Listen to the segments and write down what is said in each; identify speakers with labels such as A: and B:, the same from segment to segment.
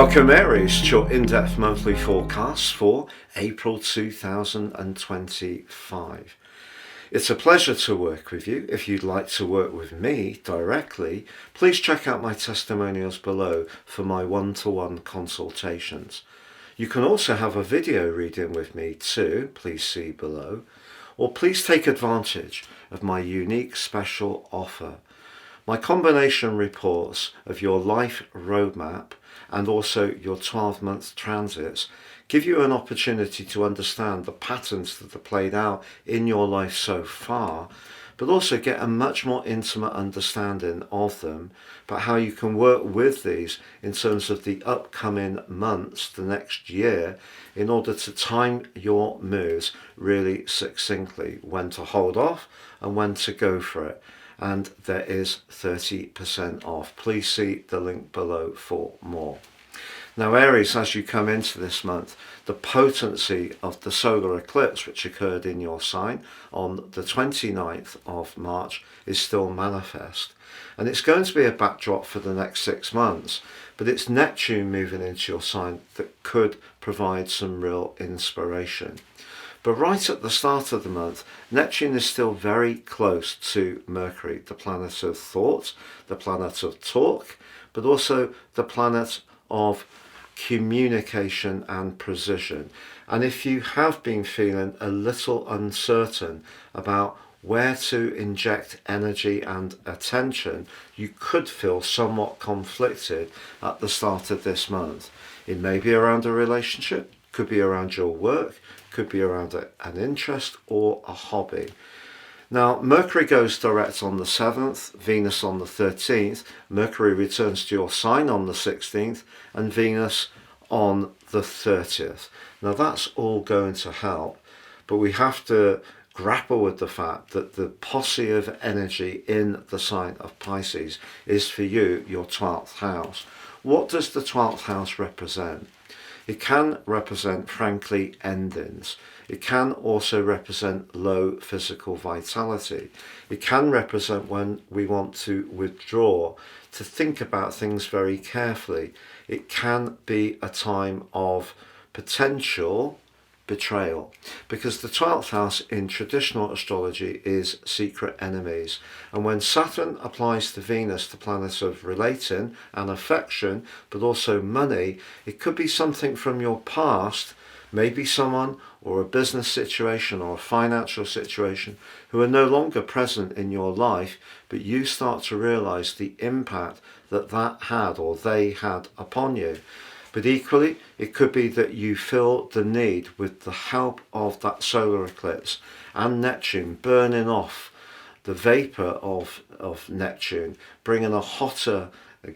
A: Welcome Aries to your in-depth monthly forecast for April 2025. It's a pleasure to work with you. If you'd like to work with me directly, please check out my testimonials below for my one-to-one consultations. You can also have a video reading with me too, please see below, or please take advantage of my unique special offer. My combination reports of your life roadmap and also your 12-month transits give you an opportunity to understand the patterns that are played out in your life so far, but also get a much more intimate understanding of them, but how you can work with these in terms of the upcoming months, the next year, in order to time your moves really succinctly, when to hold off and when to go for it. And there is 30% off. Please see the link below for more. Now Aries, as you come into this month, the potency of the solar eclipse which occurred in your sign on the 29th of March is still manifest. And it's going to be a backdrop for the next 6 months, but it's Neptune moving into your sign that could provide some real inspiration. But right at the start of the month, Neptune is still very close to Mercury, the planet of thought, the planet of talk, but also the planet of communication and precision. And if you have been feeling a little uncertain about where to inject energy and attention, you could feel somewhat conflicted at the start of this month. It may be around a relationship, could be around your work, could be around an interest or a hobby. Now, Mercury goes direct on the 7th, Venus on the 13th, Mercury returns to your sign on the 16th, and Venus on the 30th. Now, that's all going to help, but we have to grapple with the fact that the posse of energy in the sign of Pisces is for you, your 12th house. What does the 12th house represent? It can represent, frankly, endings. It can also represent low physical vitality. It can represent when we want to withdraw, to think about things very carefully. It can be a time of potential betrayal, because the 12th house in traditional astrology is secret enemies, and when Saturn applies to Venus, the planet of relating and affection, but also money, it could be something from your past, maybe someone or a business situation or a financial situation who are no longer present in your life, but you start to realize the impact that that had or they had upon you. But equally, it could be that you feel the need, with the help of that solar eclipse and Neptune burning off the vapor of Neptune, bringing a hotter,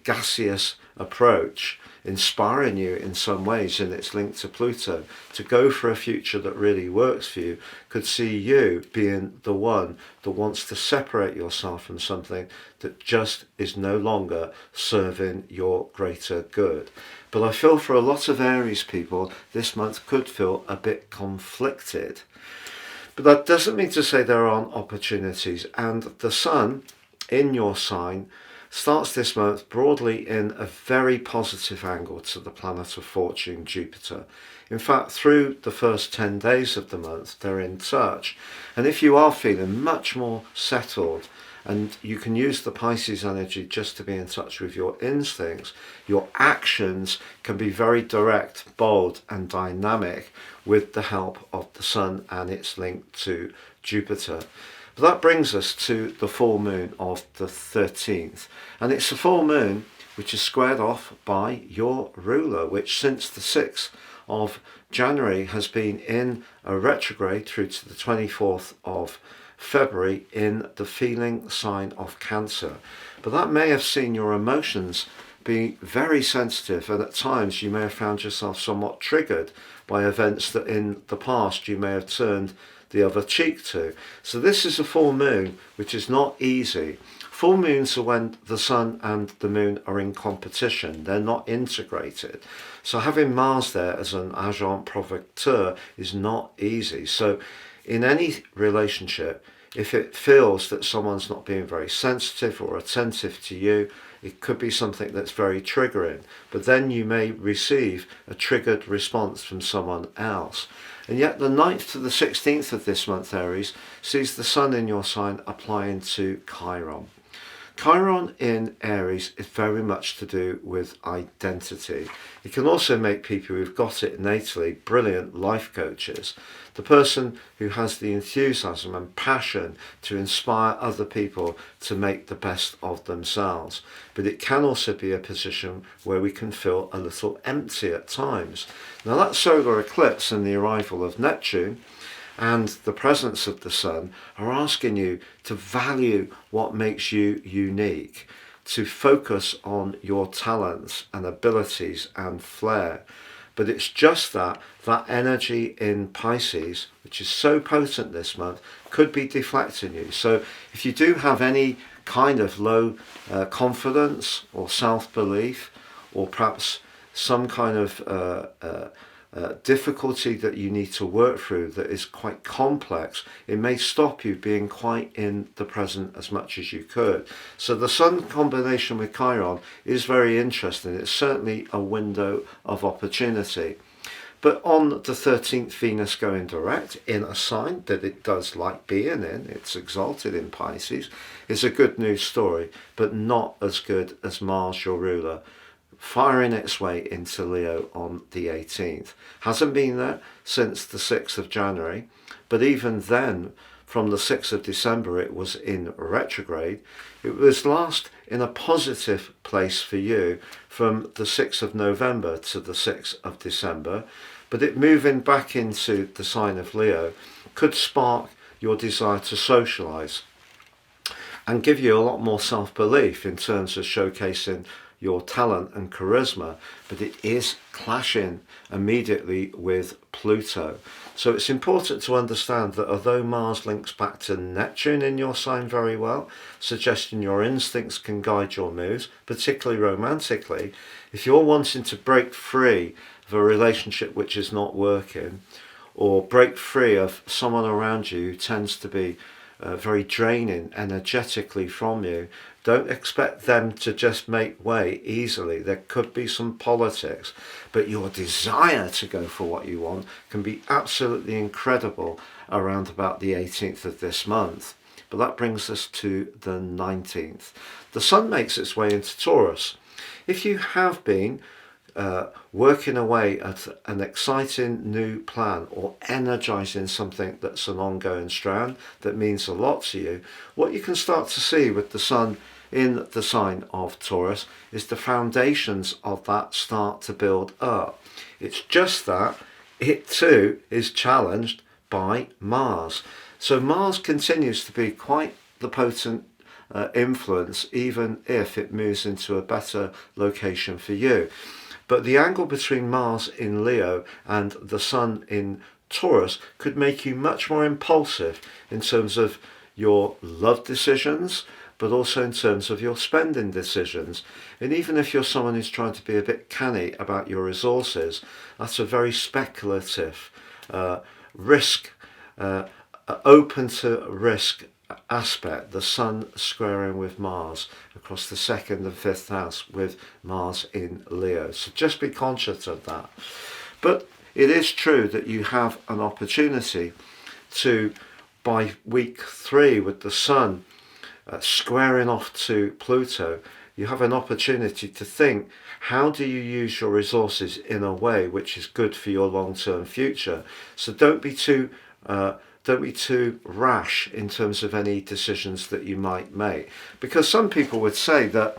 A: gaseous approach, inspiring you in some ways in its link to Pluto, to go for a future that really works for you, could see you being the one that wants to separate yourself from something that just is no longer serving your greater good. But I feel for a lot of Aries people, this month could feel a bit conflicted. But that doesn't mean to say there aren't opportunities, and the Sun in your sign starts this month broadly in a very positive angle to the planet of fortune, Jupiter. In fact, through the first 10 days of the month, they're in touch. And if you are feeling much more settled, and you can use the Pisces energy just to be in touch with your instincts, your actions can be very direct, bold, and dynamic with the help of the Sun and its link to Jupiter. But that brings us to the full moon of the 13th. And it's a full moon which is squared off by your ruler, which since the 6th of January has been in a retrograde through to the 24th of February in the feeling sign of Cancer. But that may have seen your emotions be very sensitive, and at times you may have found yourself somewhat triggered by events that in the past you may have turned the other cheek to. So this is a full moon which is not easy. Full moons are when the Sun and the Moon are in competition. They're not integrated. So having Mars there as an agent provocateur is not easy. So in any relationship, if it feels that someone's not being very sensitive or attentive to you, it could be something that's very triggering, but then you may receive a triggered response from someone else. And yet the 9th to the 16th of this month, Aries, sees the sun in your sign applying to Chiron. Chiron in Aries is very much to do with identity. It can also make people who've got it innately brilliant life coaches. The person who has the enthusiasm and passion to inspire other people to make the best of themselves. But it can also be a position where we can feel a little empty at times. Now that solar eclipse and the arrival of Neptune and the presence of the sun are asking you to value what makes you unique, to focus on your talents and abilities and flair. But it's just that energy in Pisces, which is so potent this month, could be deflecting you. So if you do have any kind of low confidence or self-belief, or perhaps some kind of difficulty that you need to work through that is quite complex, it may stop you being quite in the present as much as you could. So the sun combination with Chiron is very interesting. It's certainly a window of opportunity. But on the 13th, Venus going direct in a sign that it does like being in, it's exalted in Pisces, is a good news story, but not as good as Mars, your ruler, firing its way into Leo on the 18th. Hasn't been there since the 6th of January, but even then, from the 6th of December, it was in retrograde. It was last in a positive place for you from the 6th of November to the 6th of December, but it moving back into the sign of Leo could spark your desire to socialise and give you a lot more self-belief in terms of showcasing your talent and charisma, but it is clashing immediately with Pluto. So it's important to understand that although Mars links back to Neptune in your sign very well, suggesting your instincts can guide your moves, particularly romantically, if you're wanting to break free of a relationship which is not working, or break free of someone around you who tends to be very draining energetically from you, don't expect them to just make way easily. There could be some politics, but your desire to go for what you want can be absolutely incredible around about the 18th of this month. But that brings us to the 19th. The sun makes its way into Taurus. If you have been working away at an exciting new plan or energizing something that's an ongoing strand that means a lot to you, what you can start to see with the sun in the sign of Taurus is the foundations of that start to build up. It's just that it too is challenged by Mars. So Mars continues to be quite the potent influence, even if it moves into a better location for you. But the angle between Mars in Leo and the sun in Taurus could make you much more impulsive in terms of your love decisions, but also in terms of your spending decisions. And even if you're someone who's trying to be a bit canny about your resources, that's a very speculative, risk, open to risk aspect, the sun squaring with Mars across the 2nd and 5th house with Mars in Leo. So just be conscious of that. But it is true that you have an opportunity to, by week 3 with the sun squaring off to Pluto, you have an opportunity to think, how do you use your resources in a way which is good for your long-term future? So don't be too rash in terms of any decisions that you might make, because some people would say that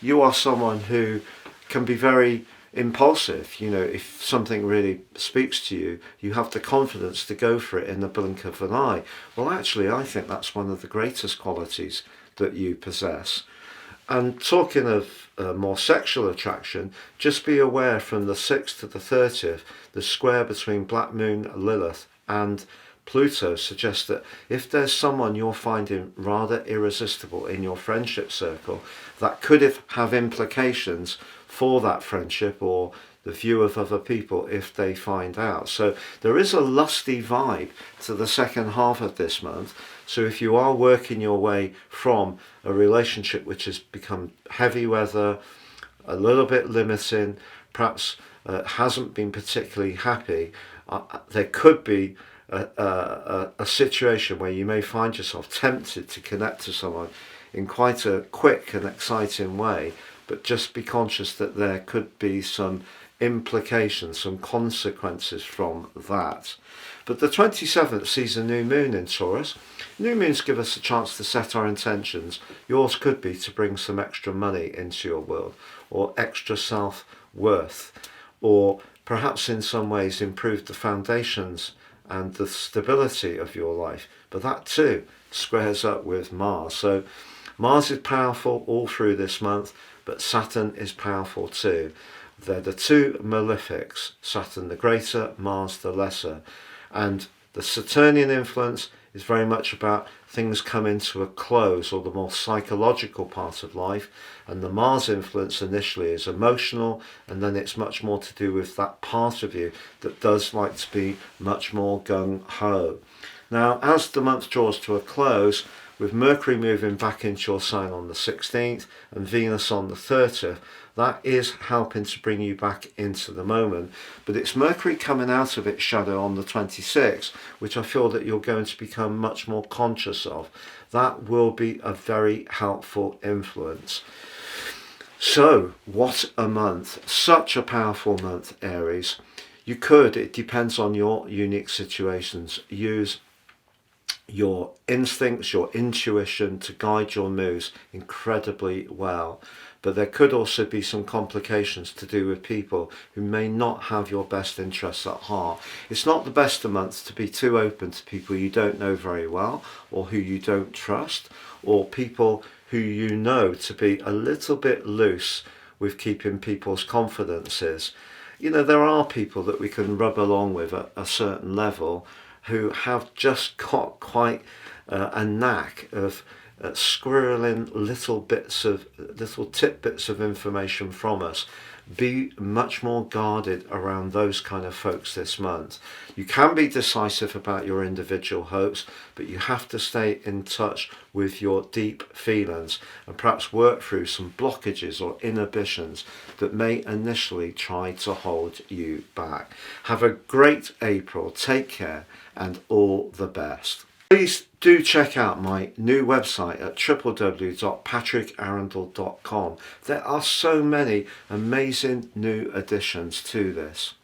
A: you are someone who can be very impulsive. You know, if something really speaks to you, you have the confidence to go for it in the blink of an eye. Well, actually, I think that's one of the greatest qualities that you possess. And talking of more sexual attraction, just be aware from the 6th to the 30th, the square between Black Moon, Lilith and Pluto suggests that if there's someone you're finding rather irresistible in your friendship circle, that could have implications for that friendship or the view of other people if they find out. So there is a lusty vibe to the second half of this month. So if you are working your way from a relationship which has become heavy weather, a little bit limiting, perhaps hasn't been particularly happy, there could be a situation where you may find yourself tempted to connect to someone in quite a quick and exciting way, but just be conscious that there could be some implications, some consequences from that. But the 27th sees a new moon in Taurus. New moons give us a chance to set our intentions. Yours could be to bring some extra money into your world, or extra self-worth, or perhaps in some ways improve the foundations and the stability of your life. But that too squares up with Mars. So Mars is powerful all through this month, but Saturn is powerful too. They're the two malefics, Saturn the greater, Mars the lesser. And the Saturnian influence is very much about things coming to a close, or the more psychological part of life. And the Mars influence initially is emotional, and then it's much more to do with that part of you that does like to be much more gung-ho. Now, as the month draws to a close, with Mercury moving back into your sign on the 16th and Venus on the 30th, that is helping to bring you back into the moment. But it's Mercury coming out of its shadow on the 26th, which I feel that you're going to become much more conscious of. That will be a very helpful influence. So, what a month. Such a powerful month, Aries. You could, it depends on your unique situations, use your instincts, your intuition to guide your moves incredibly well. But there could also be some complications to do with people who may not have your best interests at heart. It's not the best of months to be too open to people you don't know very well, or who you don't trust, or people who you know to be a little bit loose with keeping people's confidences. You know, there are people that we can rub along with at a certain level who have just got quite a knack of squirreling little tidbits of information from us. Be much more guarded around those kind of folks this month. You can be decisive about your individual hopes, but you have to stay in touch with your deep feelings and perhaps work through some blockages or inhibitions that may initially try to hold you back. Have a great April. Take care and all the best. Please do check out my new website at www.patrickarundell.com. There are so many amazing new additions to this.